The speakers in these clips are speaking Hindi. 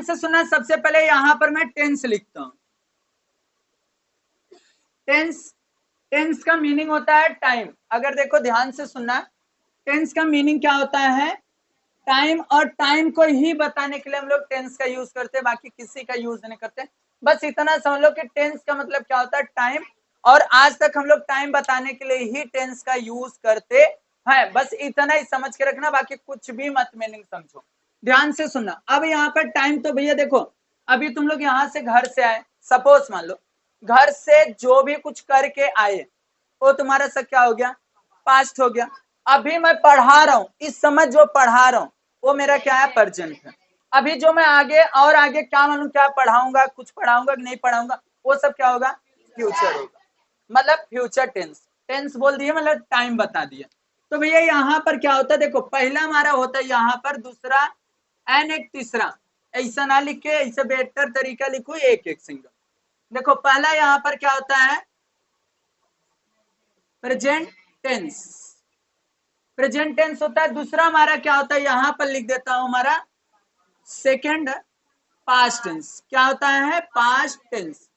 ध्यान से सुनना, सबसे पहले यहां पर मैं टेंस लिखता हूं। टेंस का मीनिंग होता है टाइम। अगर देखो ध्यान से सुनना, टेंस का मीनिंग क्या होता है? टाइम, और टाइम को ही बताने के लिए हम लोग टेंस का यूज करते हैं, बाकी किसी का यूज नहीं करते। बस इतना समझ लो कि टेंस का मतलब क्या होता है, टाइम, और आज तक हम लोग टाइम बताने के लिए ही टेंस का यूज करते हैं। बस इतना ही समझ के रखना, बाकी कुछ भी मत मीनिंग समझो। ध्यान से सुनना। अब यहाँ पर टाइम तो भैया देखो, अभी तुम लोग यहाँ से घर से आए, सपोज मान लो घर से जो भी कुछ करके आए वो तुम्हारा सब क्या हो गया? पास्ट हो गया। अभी मैं पढ़ा रहा हूं, इस समय जो पढ़ा रहा हूं वो मेरा क्या है? प्रेजेंट है। अभी जो मैं आगे और आगे क्या मालूम क्या पढ़ाऊंगा, कुछ पढ़ाऊंगा कि नहीं पढ़ाऊंगा, वो सब क्या होगा? फ्यूचर होगा। मतलब फ्यूचर टेंस। टेंस बोल दिए मतलब टाइम बता दिया। तो भैया यहाँ पर क्या होता है? देखो पहला हमारा होता है यहाँ पर, दूसरा एंड एक तीसरा। ऐसा ना लिख के, ऐसे बेहतर तरीका लिखो, एक एक सिंगल। देखो पहला यहाँ पर क्या होता है? Present tense. प्रेजेंट टेंस होता है। दूसरा हमारा क्या होता है? यहां पर लिख देता हूं, हमारा सेकंड पास्ट टेंस। क्या होता है? Past tense.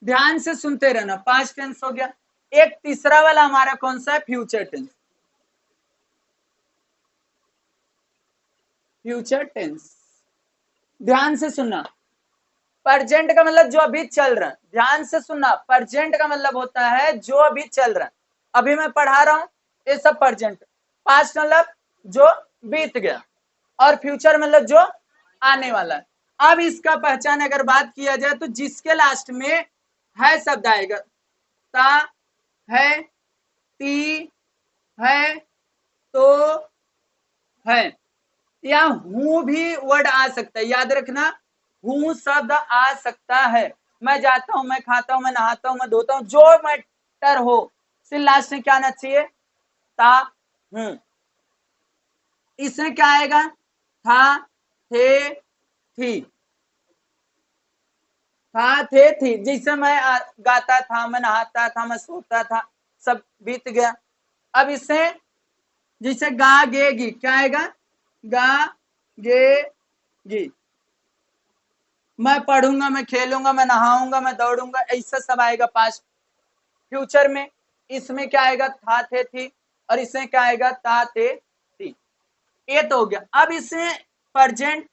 ध्यान से सुनते रहना, पास्ट टेंस हो गया। एक तीसरा वाला हमारा कौन सा है? Future tense. Future tense. ध्यान से सुनना, प्रेजेंट का मतलब जो अभी चल रहा है। ध्यान से सुनना, प्रेजेंट का मतलब होता है जो अभी चल रहा है। अभी मैं पढ़ा रहा हूं, ये सब प्रेजेंट। पास्ट मतलब जो बीत गया, और फ्यूचर मतलब जो आने वाला है। अब इसका पहचान अगर बात किया जाए तो जिसके लास्ट में है शब्द आएगा, ता है, ती है, तो है, या हूं भी वर्ड आ सकता है। याद रखना, हूं शब्द आ सकता है। मैं जाता हूं, मैं खाता हूं, मैं नहाता हूं, मैं धोता हूं, जो मैटर हो, सिर्फ लास्ट में क्या आना चाहिए? ता, हूं। इसमें क्या आएगा? था, थे, थी। था, थे, थी। जैसे मैं गाता था, मैं नहाता था, मैं सोता था, सब बीत गया। अब इससे जैसे गा, गे, गी, क्या आएगा? गा, गे, गी। मैं पढ़ूंगा, मैं खेलूंगा, मैं नहाऊंगा, मैं दौड़ूंगा, ऐसा सब आएगा पास्ट। फ्यूचर में इसमें क्या आएगा? था, थे, थी, और इसमें क्या आएगा? ता, थे, थी। ये तो हो गया। अब इसमें प्रेजेंट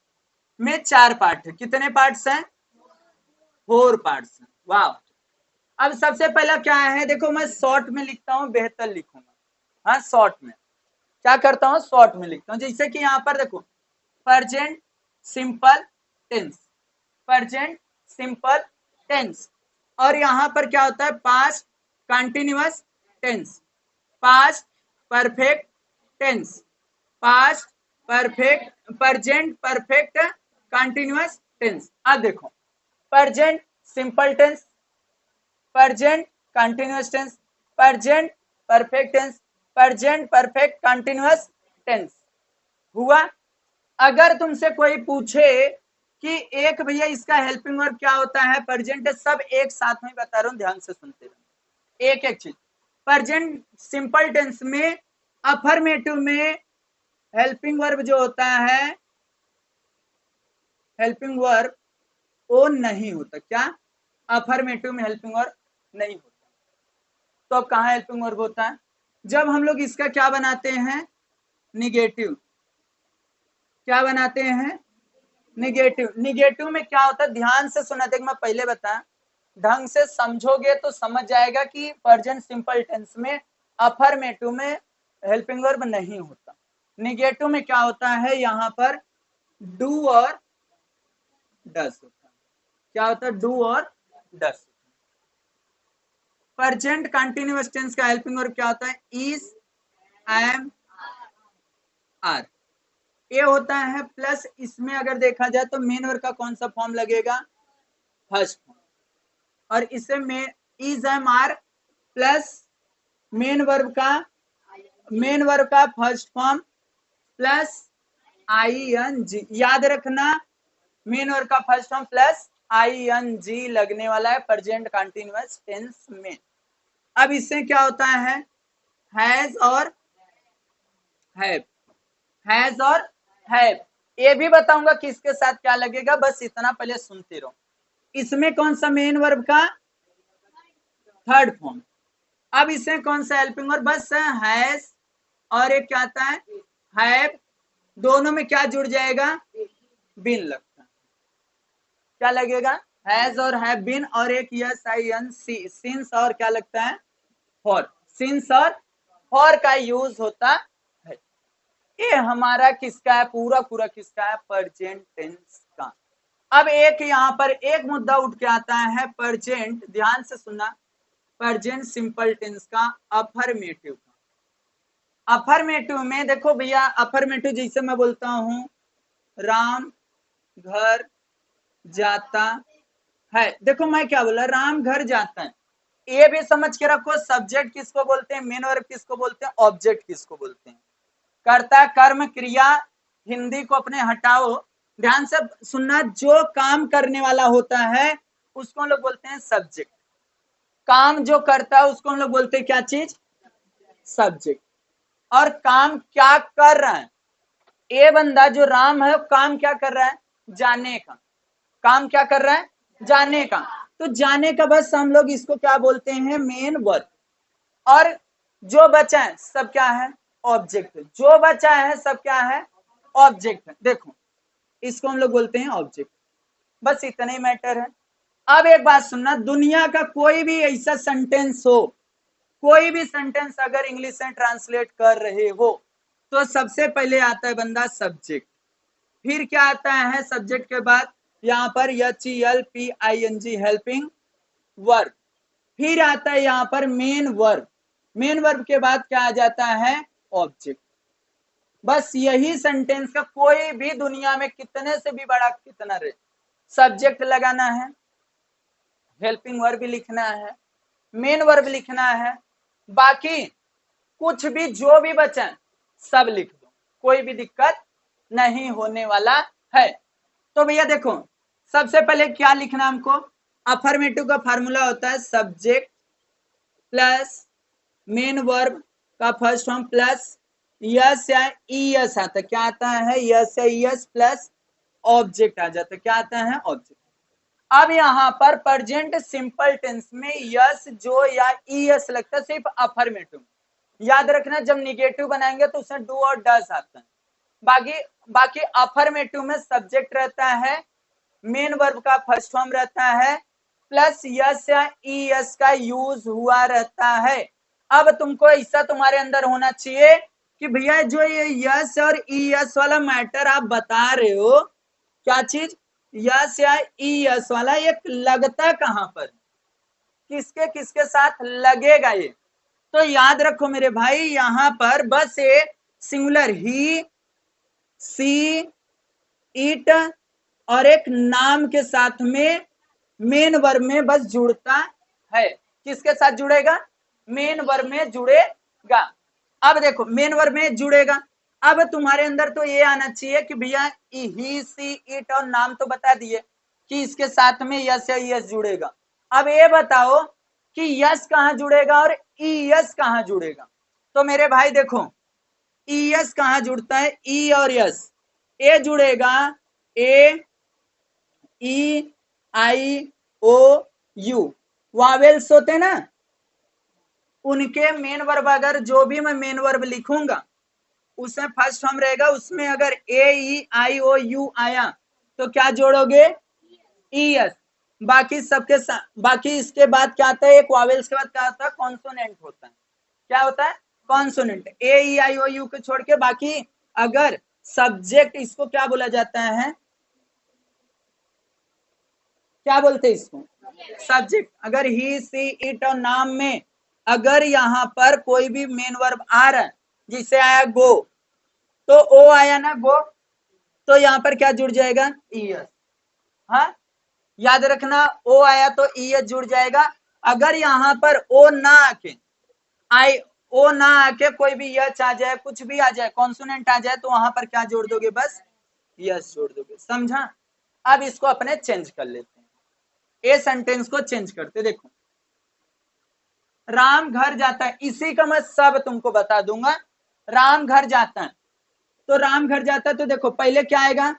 में 4 पार्ट है। कितने पार्ट्स हैं? 4 पार्ट्स हैं। वाह। अब सबसे पहला क्या है? देखो मैं शॉर्ट में लिखता हूं, बेहतर लिखूंगा। हाँ, शॉर्ट में क्या करता हूं? शॉर्ट में लिखता हूं। जैसे कि यहां पर देखो, present simple tense, present simple tense. और यहां पर क्या होता है? Past continuous tense, past perfect tense, past perfect, present perfect continuous tense. अब देखो, present simple tense, present continuous tense, present perfect tense, present perfect continuous tense. हुआ। अगर तुमसे कोई पूछे कि एक भैया इसका हेल्पिंग वर्ब क्या होता है, प्रेजेंट, सब एक साथ में बता रहा हूं, ध्यान से सुनते रहो एक एक चीज। प्रेजेंट सिंपल टेंस में अफर्मेटिव में हेल्पिंग वर्ब जो होता है, हेल्पिंग वर्ब वो नहीं होता। क्या? अफर्मेटिव में हेल्पिंग वर्ब नहीं होता। तो अब कहाँ हेल्पिंग वर्ब होता है? जब हम लोग इसका क्या बनाते हैं? निगेटिव। क्या बनाते हैं? निगेटिव। निगेटिव में क्या होता है? ध्यान से सुना, देख मैं पहले बताया, ढंग से समझोगे तो समझ जाएगा कि प्रेजेंट सिंपल टेंस में अफर्मेटिव में हेल्पिंग वर्ब नहीं होता। निगेटिव में क्या होता है? यहाँ पर डू और डस होता है। क्या होता है? डू और डस। प्रेजेंट कंटिन्यूअस टेंस का हेल्पिंग वर्ब क्या होता है? Is, am, are. ये होता है। प्लस इसमें अगर देखा जाए तो मेन वर्ब का कौन सा फॉर्म लगेगा? First form. और इसे में is, am, are plus main verb का फर्स्ट फॉर्म प्लस ing। याद रखना, मेन वर्ब का फर्स्ट फॉर्म प्लस ing लगने वाला है प्रेजेंट कंटिन्यूअस टेंस में। अब इससे क्या होता है? हैज और हैव, हैज और हैव। ये भी बताऊंगा किसके साथ क्या लगेगा, बस इतना पहले सुनते रहो। इसमें कौन सा मेन वर्ब का थर्ड फॉर्म। अब इसमें कौन सा हेल्पिंग वर्ब, बस हैज और एक क्या आता है हैव, दोनों में क्या जुड़ जाएगा, बीन लगता है। क्या लगेगा, हैज और हैव बीन, और एक S I N C since और क्या लगता है फॉर, सिंस और फॉर का यूज होता है। ये हमारा किसका है, पूरा पूरा किसका है, प्रेजेंट टेंस का। अब एक यहाँ पर एक मुद्दा उठ के आता है प्रेजेंट, ध्यान से सुनना, प्रेजेंट सिंपल टेंस का अफर्मेटिव का। अफर्मेटिव में देखो भैया, अफर्मेटिव जैसे मैं बोलता हूं राम घर जाता है, देखो मैं क्या बोला, राम घर जाता है। ये भी समझ के रखो, सब्जेक्ट किसको बोलते हैं, मेन वर्ब किसको बोलते हैं, ऑब्जेक्ट किसको बोलते हैं। कर्ता कर्म क्रिया, हिंदी को अपने हटाओ, ध्यान से सुनना, जो काम करने वाला होता है उसको हम लोग बोलते हैं सब्जेक्ट। काम जो करता है उसको हम लोग बोलते हैं क्या चीज, सब्जेक्ट। और काम क्या कर रहा है, ये बंदा जो राम है काम क्या कर रहा है, जाने का। काम क्या कर रहा है, जाने का। तो जाने का बस हम लोग इसको क्या बोलते हैं, मेन वर्ब। और जो बचा है सब क्या है, ऑब्जेक्ट। जो बचा है सब क्या है, ऑब्जेक्ट है। देखो इसको हम लोग बोलते हैं ऑब्जेक्ट, बस इतना ही मैटर है। अब एक बात सुनना, दुनिया का कोई भी ऐसा सेंटेंस हो, कोई भी सेंटेंस अगर इंग्लिश में ट्रांसलेट कर रहे हो तो सबसे पहले आता है बंदा सब्जेक्ट, फिर क्या आता है सब्जेक्ट के बाद यहाँ पर HELPING हेल्पिंग वर्ब, फिर आता है यहाँ पर मेन वर्ब, मेन वर्ब के बाद क्या आ जाता है, ऑब्जेक्ट। बस यही सेंटेंस का कोई भी दुनिया में कितने से भी बड़ा कितना रहे, सब्जेक्ट लगाना है, हेल्पिंग वर्ब भी लिखना है, मेन वर्ब लिखना है, बाकी कुछ भी जो भी बचा सब लिख दो, कोई भी दिक्कत नहीं होने वाला है। तो भैया देखो सबसे पहले क्या लिखना हमको, अफर्मेटिव का फार्मूला होता है सब्जेक्ट प्लस मेन वर्ब का फर्स्ट फॉर्म प्लस यस या ईएस आता है, क्या आता है, यस या ईएस प्लस ऑब्जेक्ट आ जाता है, क्या आता है, ऑब्जेक्ट। अब यहाँ पर प्रेजेंट सिंपल टेंस में यस जो या ईएस लगता है सिर्फ अफर्मेटिव। याद रखना जब निगेटिव बनाएंगे तो उसमें डू और डस आता है। बाकी अफर्मेटिव में सब्जेक्ट रहता है, मेन वर्ब का फर्स्ट फॉर्म रहता है, प्लस यस या ईएस का यूज हुआ रहता है। अब तुमको ऐसा तुम्हारे अंदर होना चाहिए कि भैया जो ये यस और ईएस वाला मैटर आप बता रहे हो, क्या चीज, यस या ईएस वाला, एक लगता कहां पर, किसके किसके साथ लगेगा ये, तो याद रखो मेरे भाई, यहां पर बस ये सिंगुलर ही, सी, इट और एक नाम के साथ में मेन वर्ब में बस जुड़ता है। किसके साथ जुड़ेगा, मेन वर्ब में जुड़ेगा। अब देखो मेन वर्ब में जुड़ेगा, अब तुम्हारे अंदर तो ये आना चाहिए कि भैया ही, सी, इट और नाम तो बता दिए कि इसके साथ में यस या यस जुड़ेगा। अब ये बताओ कि यस कहां जुड़ेगा और ईएस कहां जुड़ेगा। तो मेरे भाई देखो ईएस कहां जुड़ता है, ई और यस, ए जुड़ेगा, ए ई आई ओ यू वावेल्स होते हैं ना, उनके मेन वर्ब, अगर जो भी मैं मेन वर्ब लिखूंगा उसमें फर्स्ट फॉर्म रहेगा, उसमें अगर ए ई आई ओ यू आया तो क्या जोड़ोगे, ईएस। बाकी सबके साथ, बाकी इसके बाद क्या आता है, एक वावेल्स के बाद क्या आता है, कॉन्सोनेंट होता है। क्या होता है, consonant. A E I O you को छोड़ के बाकी, अगर सब्जेक्ट इसको क्या बोला जाता है, क्या बोलते हैं इसको, सब्जेक्ट। अगर ही, सी, इट और नाम में अगर यहाँ पर कोई भी मेन वर्ब आ रहा है, जिसे आया गो, तो ओ आया ना गो, तो यहाँ पर क्या जुड़ जाएगा, ईएस। हाँ याद रखना, ओ आया तो ईएस जुड़ जाएगा। अगर यहाँ पर ओ ना आके, ओ ना आके कोई भी यच आ जाए, कुछ भी आ जाए, कॉन्सोनेंट आ जाए, तो वहां पर क्या जोड़ दोगे, बस यस जोड़ दोगे। समझा। अब इसको अपने चेंज कर लेते हैं, ए सेंटेंस को चेंज करते। देखो राम घर जाता है, इसी का मैं सब तुमको बता दूंगा। राम घर जाता है, तो राम घर जाता है, तो देखो पहले क्या आएगा,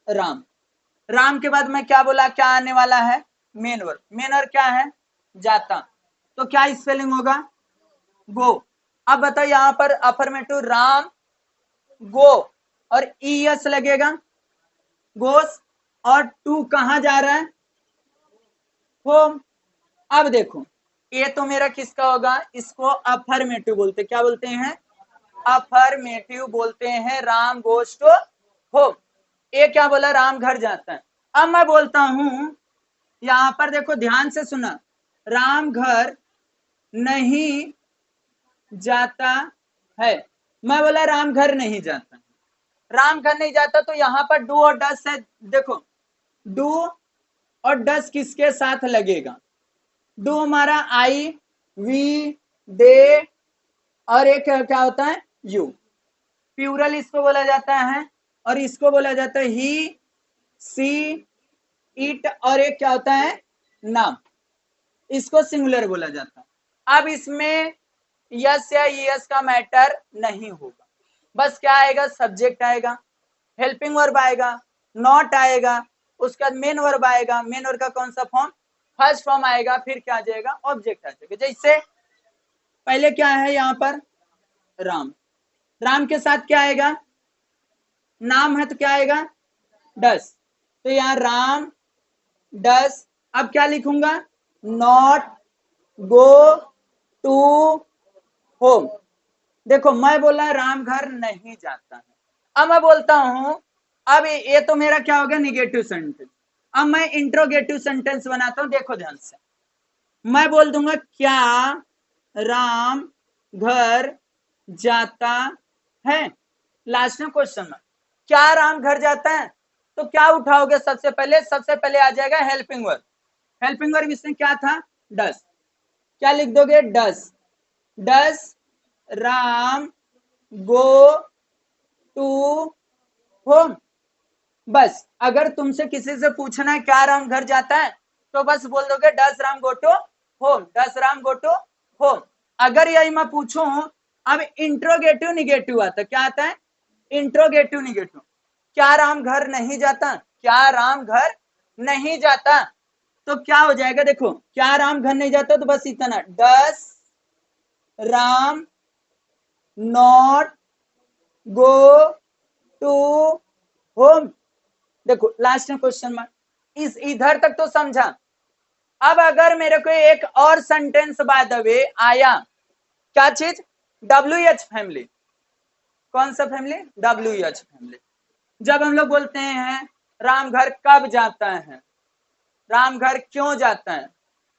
राम। राम के बाद मैं क्या बोला, क्या आने वाला है, मेन वर्ब। मेन वर्ब क्या है, जाता। तो क्या स्पेलिंग होगा, गो। अब बताओ यहां पर अफर्मेटिव राम गो और ईएस लगेगा, गोस, और टू कहां जा रहा है, होम। अब देखो ये तो मेरा किसका होगा, इसको अफर्मेटिव बोलते, क्या बोलते हैं, अफर्मेटिव बोलते हैं, राम गोस टू होम। ये क्या बोला, राम घर जाता है। अब मैं बोलता हूं यहां पर देखो ध्यान से सुना, राम घर नहीं जाता है। मैं बोला राम घर नहीं जाता, राम घर नहीं जाता, तो यहां पर डू और डस है। देखो डू और डस किसके साथ लगेगा, डू हमारा आई, वी, दे, और एक क्या होता है, यू। प्लूरल इसको बोला जाता है, और इसको बोला जाता है ही, सी, इट, और एक क्या होता है, नाम। इसको सिंगुलर बोला जाता है। अब इसमें यस या यस का मैटर नहीं होगा, बस क्या आएगा, सब्जेक्ट आएगा, हेल्पिंग वर्ब आएगा, नॉट आएगा, उसके बाद मेन वर्ब आएगा। मेन वर्ब का कौन सा फॉर्म, फर्स्ट फॉर्म आएगा, फिर क्या आ जाएगा, ऑब्जेक्ट आ जाएगा। जैसे पहले क्या है यहाँ पर, राम। राम के साथ क्या आएगा, नाम है, तो क्या आएगा, डस। तो यहाँ राम डस। अब क्या लिखूंगा, नॉट गो टू होम। देखो मैं बोला राम घर नहीं जाता है। अब मैं बोलता हूं, अब ये तो मेरा क्या हो गया, निगेटिव सेंटेंस। अब मैं इंट्रोगेटिव सेंटेंस बनाता हूं, देखो ध्यान से। मैं बोल दूंगा क्या राम घर जाता है। लास्ट में क्वेश्चन में क्या राम घर जाता है, तो क्या उठाओगे, सबसे पहले आ जाएगा हेल्पिंग वर्ब। हेल्पिंग वर्ब इसमें क्या था, डस। क्या लिख दोगे, डस। डस राम गो टू होम। बस अगर तुमसे किसी से पूछना है क्या राम घर जाता है, तो बस बोल दोगे does Ram go to home, does Ram go to home. अगर यही मैं पूछूं, अब इंट्रोगेटिव निगेटिव आता, क्या आता है, इंट्रोगेटिव निगेटिव। क्या राम घर नहीं जाता, क्या राम घर नहीं जाता, तो क्या हो जाएगा, देखो क्या राम घर नहीं जाता, तो बस इतना, does Ram not go to home. देखो लास्ट में क्वेश्चन मार्क, इस इधर तक तो समझा। अब अगर मेरे को एक और सेंटेंस बाय द वे आया, क्या चीज, WH फैमिली। कौन सा फैमिली, WH फैमिली। जब हम लोग बोलते हैं राम घर कब जाता है, राम घर क्यों जाता है,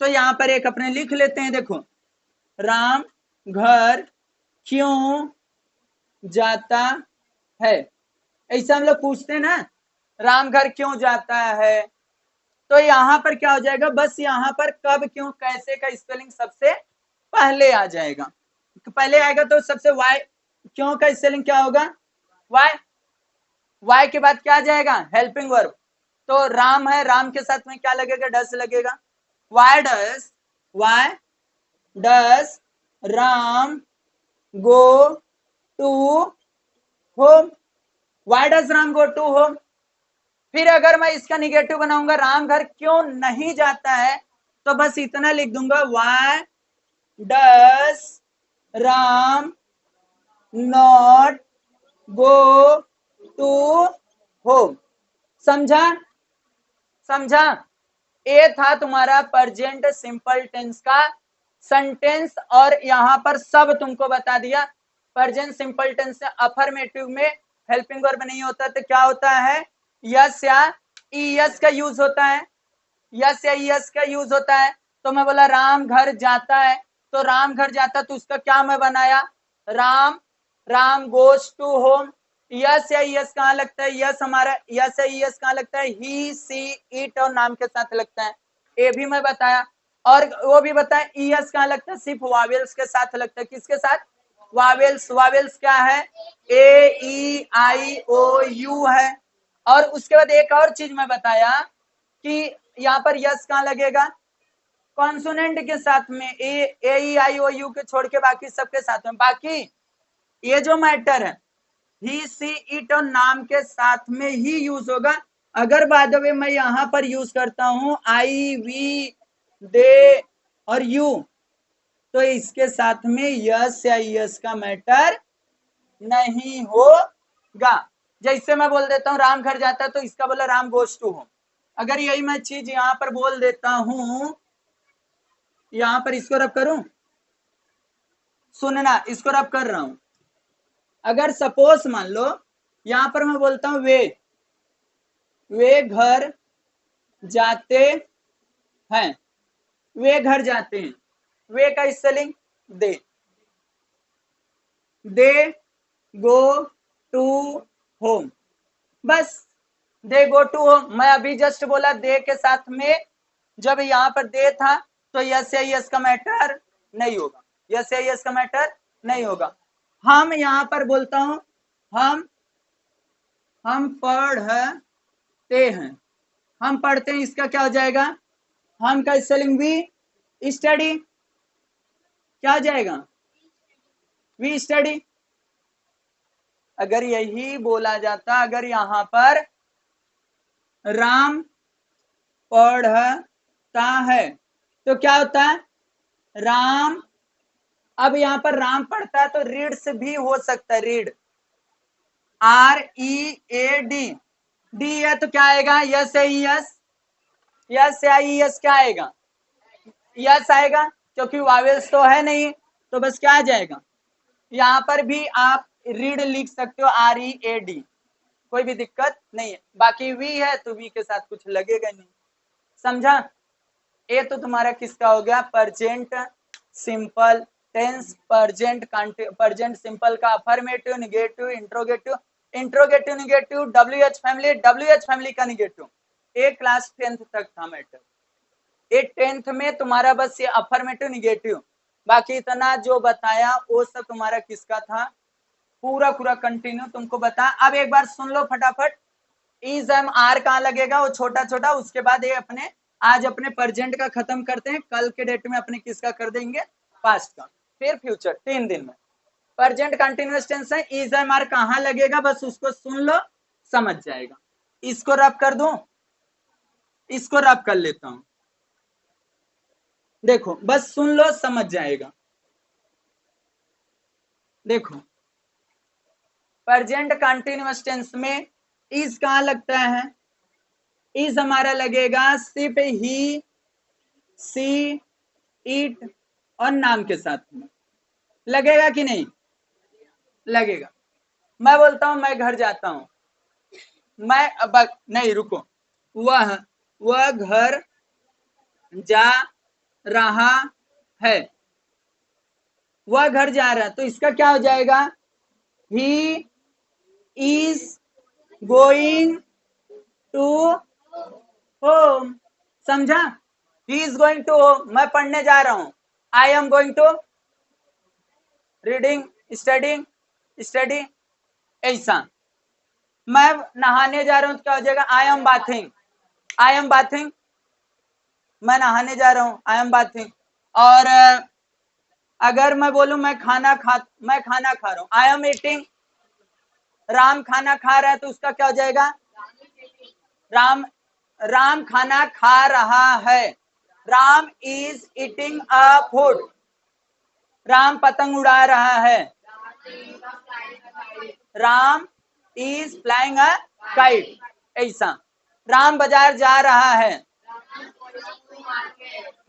तो यहां पर एक अपने लिख लेते हैं। देखो राम घर क्यों जाता है, ऐसा हम लोग पूछते हैं ना, राम घर क्यों जाता है, तो यहां पर क्या हो जाएगा, बस यहां पर कब क्यों कैसे का स्पेलिंग सबसे पहले आ जाएगा। पहले आएगा तो सबसे वाई, क्यों का स्पेलिंग क्या होगा, वाई। वाई के बाद क्या आ जाएगा, हेल्पिंग वर्ब। तो राम है, राम के साथ में क्या लगेगा, डस लगेगा। Why does Ram go to home, why does Ram go to home. फिर अगर मैं इसका निगेटिव बनाऊंगा, राम घर क्यों नहीं जाता है, तो बस इतना लिख दूंगा, why does Ram not go to home. समझा, समझा। ये था तुम्हारा प्रेजेंट सिंपल टेंस का सेंटेंस, और यहां पर सब तुमको बता दिया। प्रेजेंट सिंपल टेंस से अफर्मेटिव में हेल्पिंग वर्ब नहीं होता, तो क्या होता है, यस या ईएस का यूज होता है, यस या ईएस का यूज होता है। तो मैं बोला राम घर जाता है, तो राम घर जाता, तो उसका क्या मैं बनाया, Ram goes to home. S या ईएस कहाँ लगता है, यस हमारा यस या ईएस कहाँ लगता है, ही, सी, इट और नाम के साथ लगता है, ये भी मैं बताया। और वो भी बताया ईएस कहाँ लगता है, सिर्फ वावेल्स के साथ लगता है। किसके साथ, वावेल्स। वावेल्स क्या है, ए, ई, आई, ओ, यू है। और उसके बाद एक और चीज मैं बताया कि यहाँ पर यस कहाँ लगेगा, कॉन्सोनेंट के साथ में, ए, ई, आई, ओ, यू के छोड़ के बाकी सबके साथ में। बाकी ये जो मैटर है, ही सी इट और नाम के साथ में ही यूज होगा। अगर बाय द वे मैं यहां पर यूज करता हूं आई, वी, दे और यू, तो इसके साथ में यस या यस का मैटर नहीं होगा। जैसे मैं बोल देता हूँ राम घर जाता है, तो इसका बोला राम गोज टू होम। अगर यही मैं चीज यहां पर बोल देता हूं, यहां पर इसको रब करूं, सुनना, इसको रब कर रहा हूं। अगर सपोज मान लो यहां पर मैं बोलता हूं वे घर जाते हैं, वे घर जाते हैं, वे का spelling they go to home, बस दे गो टू होम। मैं अभी जस्ट बोला दे के साथ में जब यहां पर दे था तो यस या यस का मैटर नहीं होगा, यस या यस का मैटर नहीं होगा। हम यहां पर बोलता हूं हम पढ़ते हैं, हम पढ़ते हैं, इसका क्या हो जाएगा, हम का स्पेलिंग भी स्टडी, क्या हो जाएगा, वी स्टडी। अगर यही बोला जाता, अगर यहां पर राम पढ़ता है तो क्या होता है, राम, अब यहां पर राम पढ़ता है तो रीड्स भी हो सकता है, रीड, READ, डी है तो क्या आएगा, यस है, यस, यस या यस क्या आएगा, यस आएगा, क्योंकि वावेल्स तो है नहीं, तो बस क्या आ जाएगा। यहां पर भी आप रीड लिख सकते हो, READ, कोई भी दिक्कत नहीं है। बाकी वी है तो वी के साथ कुछ लगेगा नहीं, समझा। ये तो तुम्हारा किसका हो गया, present simple tense, present simple का affirmative, negative, interrogative, interrogative negative, WH family का निगेटिव। ये क्लास 10th तक था मैटर। ये 10th में तुम्हारा बस ये अफर्मेटिव निगेटिव, बाकी इतना जो बताया वो सब तुम्हारा किसका था, पूरा पूरा कंटिन्यू तुमको बता। अब एक बार सुन लो फटाफट, इज एम आर कहाँ लगेगा, वो छोटा छोटा, उसके बाद ये अपने आज अपने प्रेजेंट का खत्म करते हैं, कल के डेट में अपने किसका कर देंगे, पास्ट का, फिर फ्यूचर, 3 दिन में। प्रेजेंट कंटिन्यूअस टेंस है, इज एम आर कहाँ लगेगा बस उसको सुन लो, समझ जाएगा। इसको रब कर दूं, इसको रब कर लेता हूं, देखो बस सुन लो समझ जाएगा। देखो प्रेजेंट कंटिन्यूअस टेंस में इज कहां लगता है, इज हमारा लगेगा सिर्फ ही, सी, इट और नाम के साथ में, लगेगा कि नहीं लगेगा। मैं बोलता हूं मैं घर जाता हूं, मैं अब नहीं रुको, वह घर जा रहा है, वह घर जा रहा है, तो इसका क्या हो जाएगा, he is going to home, समझा, he is going to home, मैं पढ़ने जा रहा हूं, I am going to reading, study, ऐसा। मैं नहाने जा रहा हूं तो क्या हो जाएगा, आई एम बाथिंग, मैं नहाने जा रहा हूं, आई एम बाथिंग। और अगर मैं बोलूं मैं खाना खा रहा हूं, आई एम ईटिंग, राम खाना खा रहा है तो उसका क्या हो जाएगा, राम खाना खा रहा है, Ram is eating a food, Ram पतंग उड़ा रहा है, Ram is flying a kite, ऐसा। राम बाजार जा रहा है,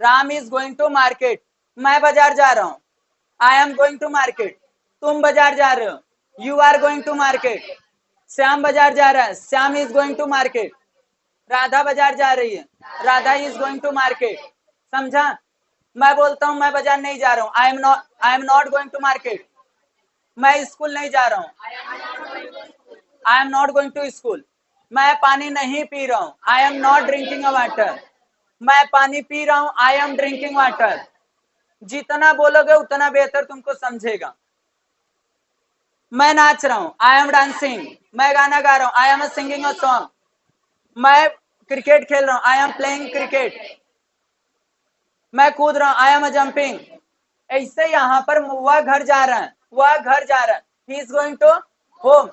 Ram is going to market, मैं बाजार जा रहा हूं, I am going to market, तुम बाजार जा रहे हो, you are going to market, Shyam बाजार जा रहा है, Shyam is going to market, Radha बाजार जा रही है, Radha is going to market, समझा। मैं बोलता हूं मैं बाजार नहीं जा रहा हूं, I am not going to market, मैं स्कूल नहीं जा रहा हूं, I am not going to school, मैं पानी नहीं पी रहा हूं, I am not drinking a water, मैं पानी पी रहा हूं, आई एम ड्रिंकिंग वाटर। जितना बोलोगे उतना बेहतर तुमको समझेगा। मैं नाच रहा हूं, आई एम डांसिंग, मैं गाना गा रहा हूं, I am singing a song, मैं क्रिकेट खेल रहा हूं, आई एम प्लेइंग क्रिकेट, मैं कूद रहा हूं, आई एम जंपिंग। ऐसे यहां पर वह घर जा रहा है, he is going to home.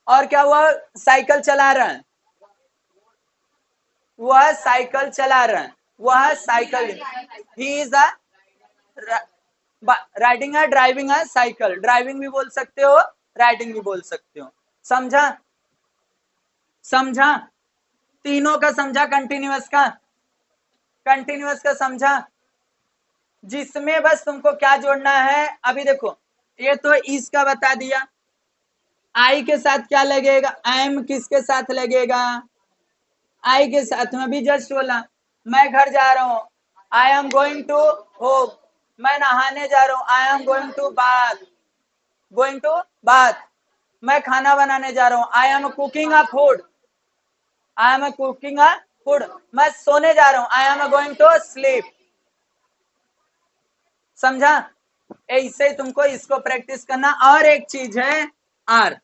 और क्या हुआ, साइकिल चला रहा है, वह साइकिल चला रहा है, वह cycle, he is a riding है, ड्राइविंग है साइकिल, ड्राइविंग भी बोल सकते हो, राइडिंग भी बोल सकते हो। समझा, समझा, तीनों का समझा, कंटिन्यूअस का, कंटिन्यूअस का समझा। जिसमें बस तुमको क्या जोड़ना है, अभी देखो ये तो इसका बता दिया, आई के साथ क्या लगेगा, एम किसके साथ लगेगा, आई के साथ में भी जस्ट बोला, मैं घर जा रहा हूं, I am going to home, मैं नहाने जा रहा हूं, I am going to bath, going to bath, मैं खाना बनाने जा रहा हूं, I am cooking a food, I am cooking a food, मैं सोने जा रहा हूं, I am going to sleep. समझा, ऐसे तुमको इसको प्रैक्टिस करना। और एक चीज है आर,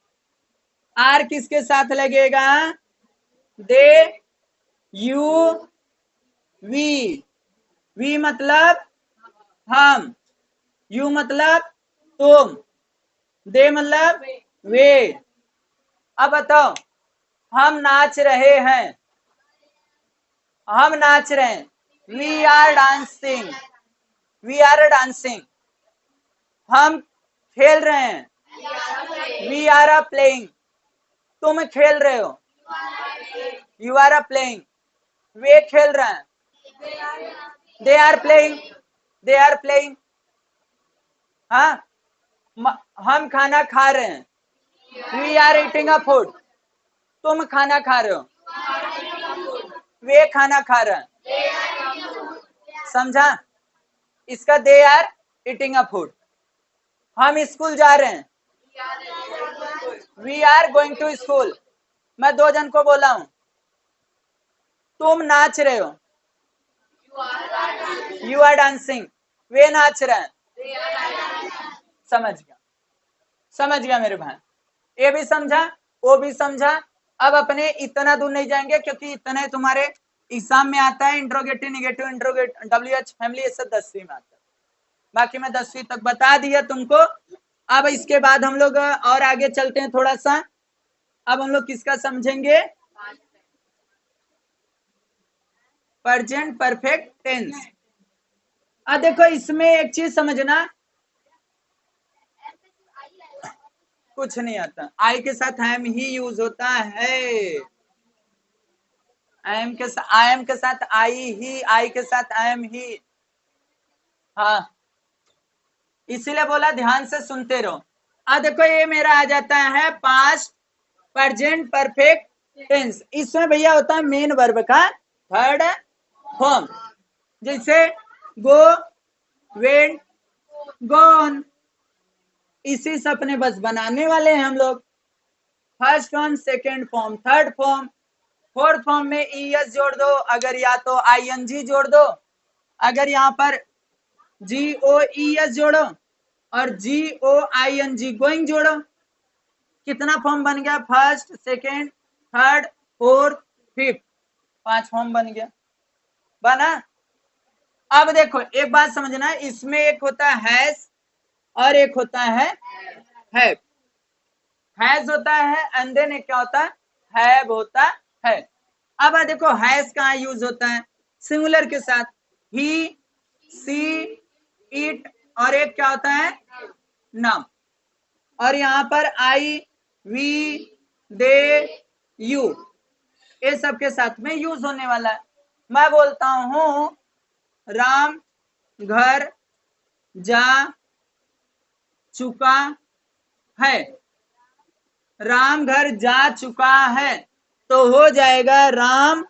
आर किसके साथ लगेगा, दे, यू, वी, वी मतलब हम, यू मतलब तुम, दे मतलब वे। अब बताओ, हम नाच रहे हैं, हम नाच रहे हैं, we are dancing, we are dancing. हम खेल रहे हैं, वी आर आ प्लेइंग, तुम खेल रहे हो, यू आर आ प्लेइंग, वे खेल रहे हैं, they are playing, they are playing. हाँ, हम खाना खा रहे हैं, we are eating a food, तुम खाना खा रहे हो, वे खाना खा रहे हैं। समझा, इसका they are eating a food. हम स्कूल जा रहे हैं, we are going to school, मैं दो जन को बोला हूं, तुम नाच रहे हो, यू आर डांसिंग, वे नाच रहे हैं। समझ गया, समझ गया मेरे भाई, ये भी समझा, वो भी समझा। अब अपने इतना दूर नहीं जाएंगे क्योंकि इतना तुम्हारे एग्जाम में आता है, interrogative, negative, interrogate, WH family, ये सब 10वीं में आता है, बाकी मैं 10वीं तक बता दिया तुमको। अब इसके बाद हम लोग और आगे चलते हैं थोड़ा सा। अब हम लोग किसका समझेंगे, प्रेजेंट परफेक्ट टेंस। अब देखो इसमें एक चीज समझना, कुछ नहीं आता, आई के साथ एम ही यूज होता है, एम के साथ, आई एम के साथ आई ही, आई के साथ एम ही। हाँ, इसीलिए बोला ध्यान से सुनते रहो। अब देखो ये मेरा आ जाता है पास्ट प्रेजेंट परफेक्ट टेंस, इसमें भैया होता है मेन वर्ब का थर्ड फॉर्म, जैसे गो, वेंट, गॉन, इसी से अपने बस बनाने वाले हैं हम लोग। First form, second form, third form, fourth form में ES जोड़ दो, अगर या तो ING जोड़ दो, अगर यहाँ पर GOES जोड़ो, और GOING गोइंग जोड़ो, कितना फॉर्म बन गया, first, second, third, fourth, fifth, 5 form बन गया, बना। अब देखो एक बात समझना, इसमें एक होता है हैज और एक होता है हैव। हैज होता है एंड देन एक क्या होता है, हैव होता है। अब देखो हैज कहाँ यूज होता है, सिंगुलर के साथ, ही, सी, इट, और एक क्या होता है, नाम। और यहाँ पर आई, वी, दे, यू, ये सब के साथ में यूज होने वाला है। मैं बोलता हूं राम घर जा चुका है, राम घर जा चुका है, तो हो जाएगा Ram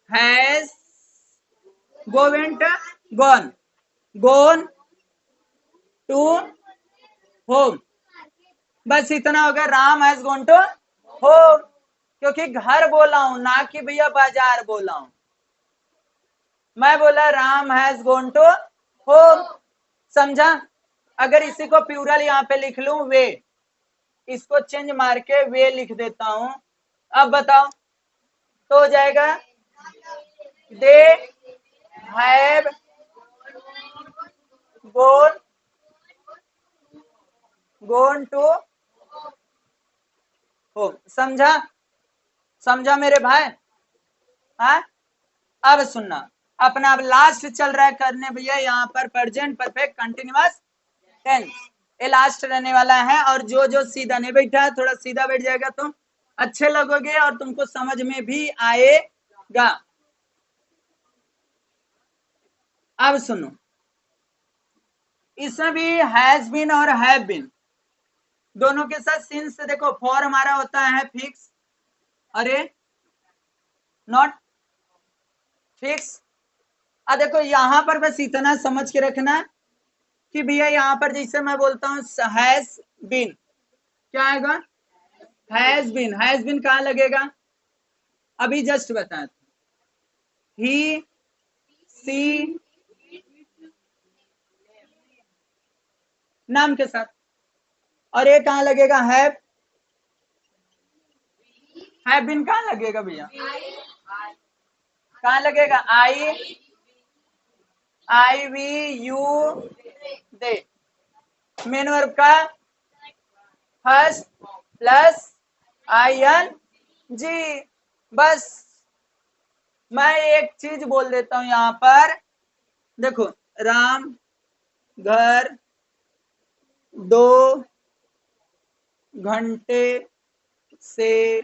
has go went gone, gone to home. बस इतना हो गया, Ram has gone to home, क्योंकि घर बोला हूं ना कि भैया बाजार बोला हूं। मैं बोला Ram has gone to home, समझा। अगर इसी को प्लूरल यहाँ पे लिख लूं वे, इसको चेंज मार के वे लिख देता हूं, अब बताओ तो हो जाएगा they have gone gone to home. समझा? समझा मेरे भाई? हाँ, अब सुनना, अपना अब लास्ट चल रहा है करने भैया यहाँ पर प्रेजेंट परफेक्ट कंटिन्यूअस टेंस, ये लास्ट रहने वाला है। और जो जो सीधा नहीं बैठा है थोड़ा सीधा बैठ जाएगा तो अच्छे लगोगे और तुमको समझ में भी आएगा। अब सुनो, इसमें भी हैज बीन और हैव बीन दोनों के साथ सिंस देखो, फॉर हमारा होता है फिक्स, अरे नॉट फिक्स। अब देखो यहाँ पर बस इतना समझ के रखना कि भैया यहाँ पर जैसे मैं बोलता हूँ हैज बीन, क्या आएगा? हैज बीन कहाँ लगेगा? अभी जस्ट बताया था, ही सी नाम के साथ, और ये कहाँ लगेगा? हैव बीन कहाँ लगेगा भैया? कहाँ लगेगा? I we you they, main verb का फर्स्ट प्लस ING। बस मैं एक चीज बोल देता हूं यहाँ पर, देखो, राम घर 2 घंटे से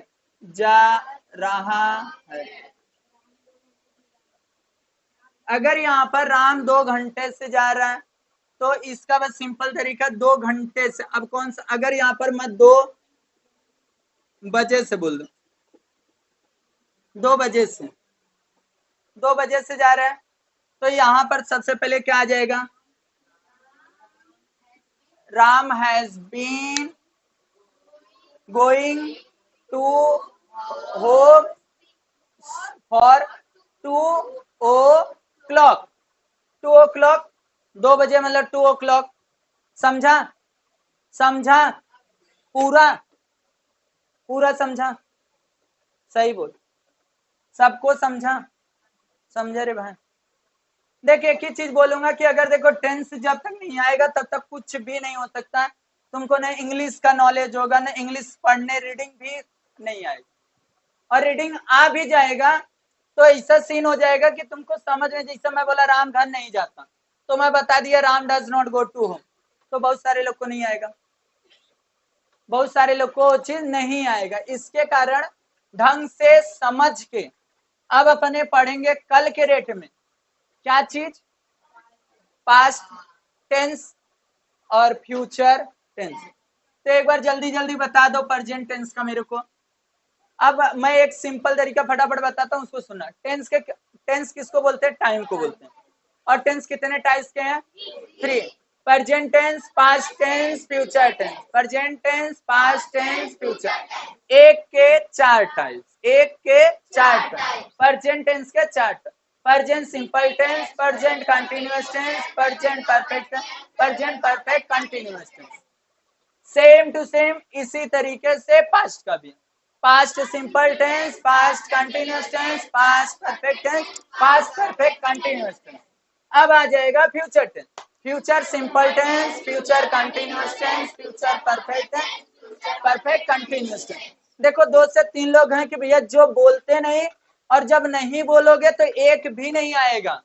जा रहा है। अगर यहाँ पर राम 2 घंटे से जा रहा है तो इसका बस सिंपल तरीका 2 घंटे से। अब कौन सा, अगर यहाँ पर मैं 2 बजे से बोल दू, 2 बजे से, 2 बजे से जा रहा है तो यहाँ पर सबसे पहले क्या आ जाएगा? Ram has been going to home for 2 o'clock। 2 o'clock 2 बजे मतलब 2 o'clock। समझा? समझा? पूरा पूरा समझा? सही बोल, सबको समझा? समझे रे भाई? देखिए एक ही चीज बोलूंगा कि अगर देखो टेंस जब तक नहीं आएगा तब तक कुछ भी नहीं हो सकता। तुमको न इंग्लिश का नॉलेज होगा, न इंग्लिश पढ़ने रीडिंग भी नहीं आएगी। और रीडिंग आ भी जाएगा तो ऐसा सीन हो जाएगा कि तुमको समझ में, जैसे मैं बोला राम घर नहीं जाता तो मैं बता दिया Ram does not go to home, तो बहुत सारे लोग को नहीं आएगा, बहुत सारे लोग को चीज नहीं आएगा। इसके कारण ढंग से समझ के अब अपने पढ़ेंगे कल के रेट में क्या चीज? पास्ट टेंस और फ्यूचर टेंस। तो एक बार जल्दी जल्दी बता दो प्रेजेंट टेंस का मेरे को। अब मैं एक सिंपल तरीका फटाफट बताता हूँ, उसको सुनना। टेंस किसको बोलते हैं? टाइम को बोलते हैं। और टेंस कितने टाइप्स के हैं? 3। Present tense, past tense, future tense. Present tense, past tense, future, एक के 4 टाइप्स, एक के 4 टाइप्स। प्रेजेंट टेंस के 4 types, present simple tense, present continuous tense, present perfect, present perfect continuous tense. Same to same इसी तरीके से पास्ट का भी, past simple tense, past continuous tense, past perfect tense, past perfect continuous tense. अब आ जाएगा future tense, future simple tense, future continuous tense, future perfect tense, perfect continuous tense. देखो 2 से 3 लोग हैं कि भैया जो बोलते नहीं, और जब नहीं बोलोगे तो एक भी नहीं आएगा।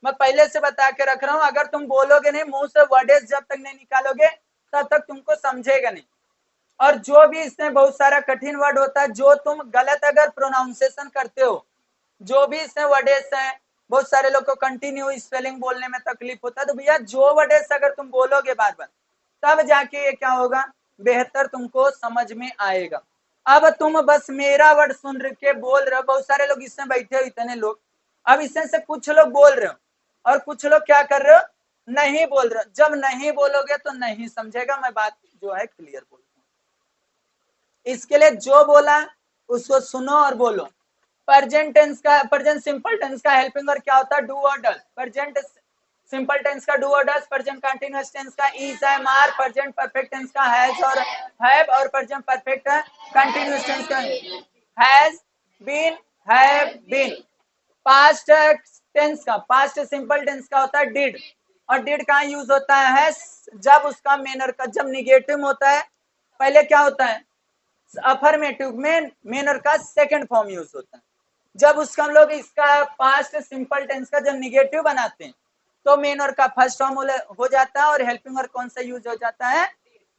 मैं पहले से बता के रख रहा हूं, अगर तुम बोलोगे नहीं, मुंह से वर्डेज जब तक नहीं निकालोगे तब तक तुमको समझेगा नहीं। और जो भी इसमें बहुत सारा कठिन वर्ड होता है, जो तुम गलत अगर प्रोनाउंसिएशन करते हो, जो भी इसमें वर्डेज है, बहुत सारे लोग को कंटिन्यू स्पेलिंग बोलने में तकलीफ होता है, तो भैया जो वर्डेज अगर तुम बोलोगे बार बार तब जाके ये क्या होगा? बेहतर तुमको समझ में आएगा। अब तुम बस मेरा वर्ड सुन के बोल रहे हो, बहुत सारे लोग इसमें बैठे हो, इतने लोग, अब इसमें से कुछ लोग बोल रहे हो और कुछ लोग क्या कर रहे हो? नहीं बोल रहे हो। जब नहीं बोलोगे तो नहीं समझेगा। मैं बात जो है क्लियर बोलता हूँ, इसके लिए जो बोला उसको सुनो और बोलो। प्रेजेंट टेंस का, प्रेजेंट सिंपल टेंस का हेल्पिंग वर्ब क्या होता है? डू और डज। प्रेजेंट सिंपल टेंस का डू और डज, प्रेजेंट कंटीन्यूअस टेंस का इज है, आर, प्रेजेंट परफेक्ट टेंस का हैज और हैव, और प्रेजेंट परफेक्ट कंटीन्यूअस टेंस का has been, have been. Past tense का, पास्ट सिंपल टेंस का होता है डिड, और डिड कहाँ यूज होता है? जब उसका मेन और का जब निगेटिव होता है, पहले क्या होता है? अफर्मेटिव में मेन और का सेकंड फॉर्म यूज होता है। जब उसका हम लोग इसका पास्ट सिंपल टेंस का जब निगेटिव बनाते हैं तो मेन और का फर्स्ट फॉर्म हो जाता है और हेल्पिंग और कौन सा यूज हो जाता है?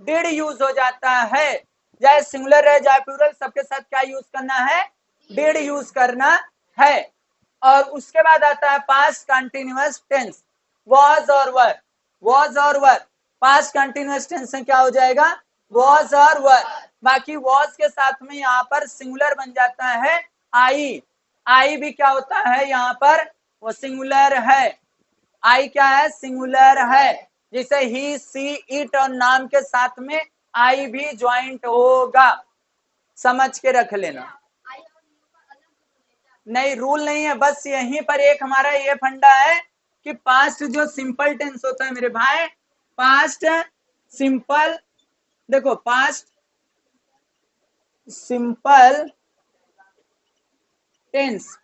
डिड यूज हो जाता है। चाहे सिंगुलर है चाहे प्लूरल, सबके साथ क्या यूज करना है? डिड यूज करना है। और उसके बाद आता है पास्ट कंटिन्यूअस टेंस, वॉज और वर। वॉज और वर पास्ट कंटिन्यूअस टेंस में क्या हो जाएगा? वॉज और वर। बाकी वॉज के साथ में यहाँ पर सिंगुलर बन जाता है आई। आई भी क्या होता है यहाँ पर? वो सिंगुलर है। आई क्या है? सिंगुलर है। जैसे ही, सी, इट और नाम के साथ में आई भी ज्वाइंट होगा, समझ के रख लेना। नहीं, रूल नहीं है, बस यहीं पर एक हमारा ये फंडा है कि पास्ट जो सिंपल टेंस होता है मेरे भाई, पास्ट सिंपल, देखो past simple tense,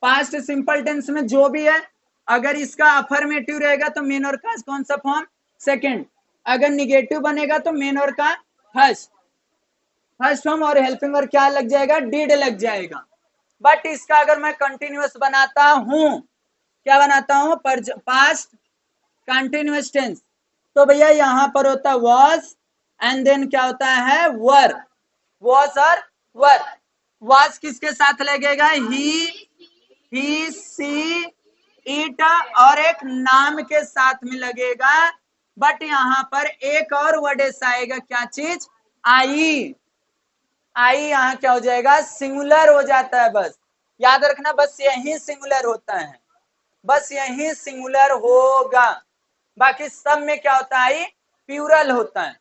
past simple tense में जो भी है, अगर इसका अफर्मेटिव रहेगा तो मेन और का कौन सा फॉर्म? सेकंड। अगर निगेटिव बनेगा तो मेन और का फर्स्ट फॉर्म, और हेल्पिंग और क्या लग जाएगा? डिड लग जाएगा। बट इसका अगर मैं कंटिन्यूअस बनाता हूं, क्या बनाता हूं? पास्ट कंटिन्यूअस टेंस, तो भैया यहां पर होता है वॉज एंड देन क्या होता है? वर। वॉज और वर। वॉज किसके साथ लगेगा? ही, सी, इट और एक नाम के साथ में लगेगा। बट यहाँ पर एक और वर्ड ऐसा आएगा, क्या चीज? आई। आई यहाँ क्या हो जाएगा? सिंगुलर हो जाता है। बस याद रखना, बस यही सिंगुलर होता है, बस यही सिंगुलर होगा। बाकी सब में क्या होता है? आई प्लूरल होता है।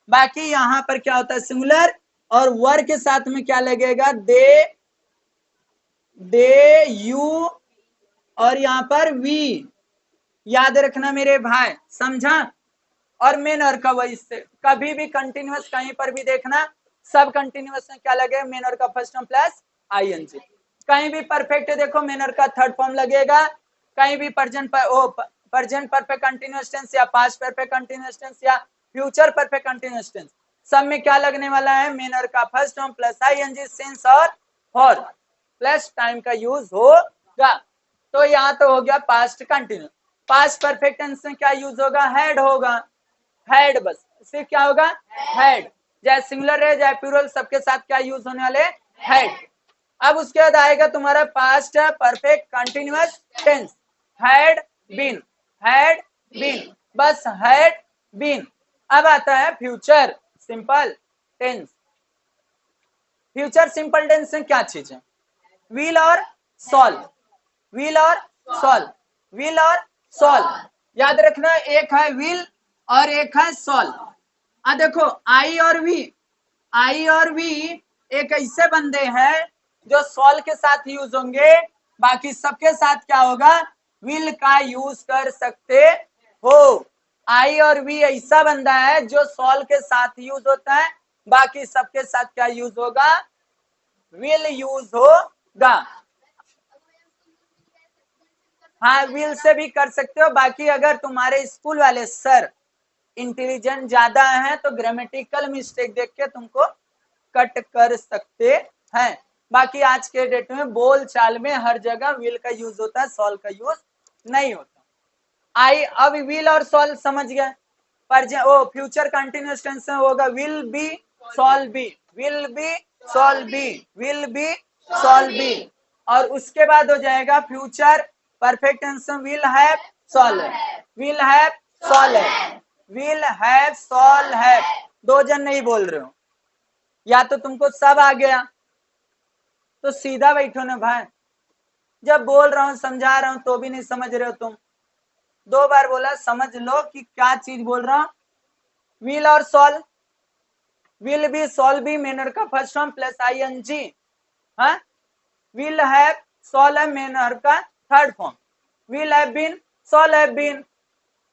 बाकी यहाँ पर क्या होता है? सिंगुलर। और वर के साथ में क्या लगेगा? दे, यू और यहाँ पर वी। याद रखना मेरे भाई, समझा? और मेन और का वही से कभी भी कंटिन्यूअस कहीं पर भी देखना, सब कंटिन्यूअस में क्या लगेगा? मेन और का फर्स्ट फॉर्म प्लस आईएनजी। कहीं भी परफेक्ट देखो मेन और का थर्ड फॉर्म लगेगा, कहीं भी प्रेजेंट परफेक्ट कंटिन्यूअस टेंस या पास्ट परफेक्ट कंटिन्यूअस टेंस या फ्यूचर परफेक्ट कंटिन्यूअस टेंस, सब में क्या लगने वाला है? मेन और का first form plus ING, since और फॉर प्लस टाइम का यूज होगा। तो यहाँ तो हो गया past continuous. Past perfect tense में क्या यूज होगा? हैड होगा, हैड। बस सिर्फ क्या होगा? हैड। चाहे सिंगुलर है चाहे प्लूरल, सबके साथ क्या यूज होने वाले? हैड। अब उसके बाद आएगा तुम्हारा past perfect continuous tense, had been, had been, बस हैड बीन। अब आता है future simple tense. Future simple tense में क्या चीज है? विल और सॉल, विल और सॉल, विल और सॉल। याद रखना, एक है विल और एक है सॉल। देखो आई और वी, आई और वी एक ऐसे बंदे हैं जो सॉल के साथ यूज होंगे, बाकी सबके साथ क्या होगा? विल का यूज कर सकते हो। आई और वी ऐसा बंदा है जो सॉल के साथ यूज होता है, बाकी सबके साथ क्या यूज होगा? विल यूज होगा। हाँ, विल से भी कर सकते हो। बाकी अगर तुम्हारे स्कूल वाले सर इंटेलिजेंट ज्यादा है तो ग्रामेटिकल मिस्टेक देख के तुमको कट कर सकते हैं। बाकी आज के डेट में बोल चाल में हर जगह विल का यूज होता है, सॉल का यूज नहीं होता। आई, अब विल और सॉल समझ गए। पर वो फ्यूचर कंटिन्यूअस टेंस में होगा will be shall be, will be shall be, will be shall be. और उसके बाद हो जाएगा फ्यूचर परफेक्ट टेंस में will have shall have, will have shall have, will have shall have. दो जन नहीं बोल रहे हो, या तो तुमको सब आ गया तो सीधा बैठो ना भाई। जब बोल रहा हूं समझा रहा हूं तो भी नहीं समझ रहे हो तुम। दो बार बोला, समझ लो कि क्या चीज बोल रहा हूं। विल और shall, will be shall be main verb का फर्स्ट फॉर्म प्लस आईएनजी। हाँ, will have shall have main verb का third form. Will have been shall have been,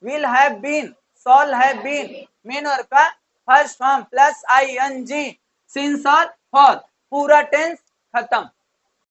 will have been shall have been main verb का first form plus ING, since और फॉर, पूरा टेंस खत्म।